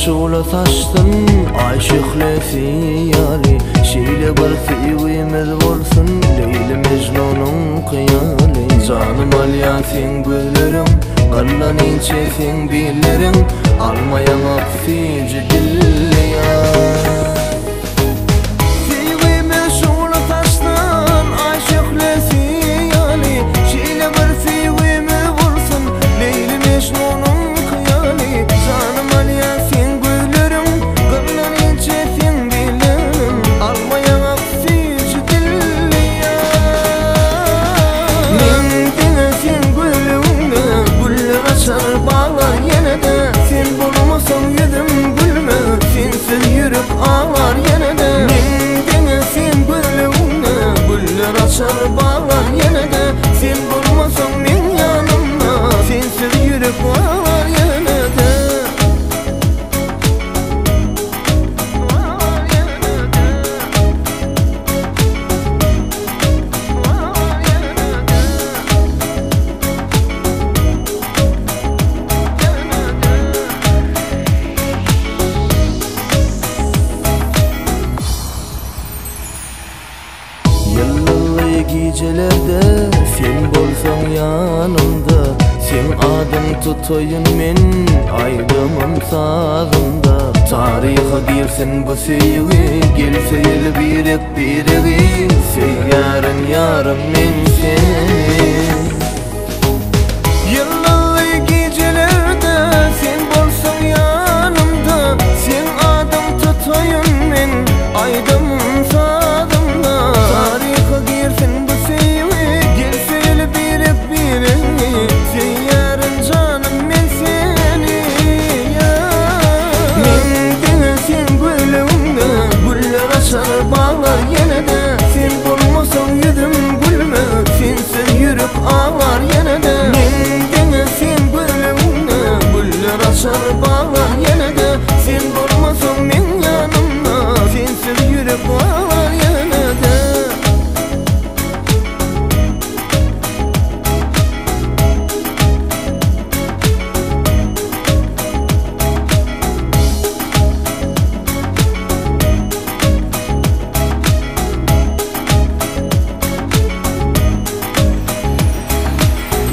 meşğula taştın aşıklı fiyali Şeyle bir fiyimiz olsun Leyli Mecnun'un kıyali Canım alyatin güllerim Kallan inçetin billerim Almayan akfici dilli ya ağlar yine de Mendine sen gülüğüne Güller açar bağlar yine de Sen bulmasan min yanımda Sensiz yürüp ağlar yine de Gecelerde sen bolsan yanımda Sen adım tutayın men aydımın sağında Tariha girsin bu sevgi Gelse el birek bireği Seyyarın yarım men sen Yıllığı gecelerde sen bolsan yanımda Sen adım tutayın men aydımın sağında Tariha girsin bağlar yine de Sen bulmasan yüzüm gülme Sensiz yürüp ağlar yine de Mendine sen gülüğüne Güller açar bağlar yine de Sen bulmasan min yanımda Sensiz yürüp ağlar yine de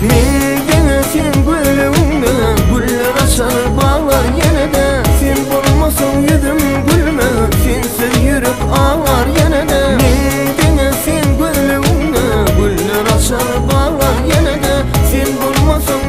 Mendine sen gülüğüne Güller açar bağlar yine de Sen bulmasan yüzüm gülme Sensiz yürüp ağlar yine de Mendine sen gülüğüne Güller açar bağlar yine de Sen bulmasan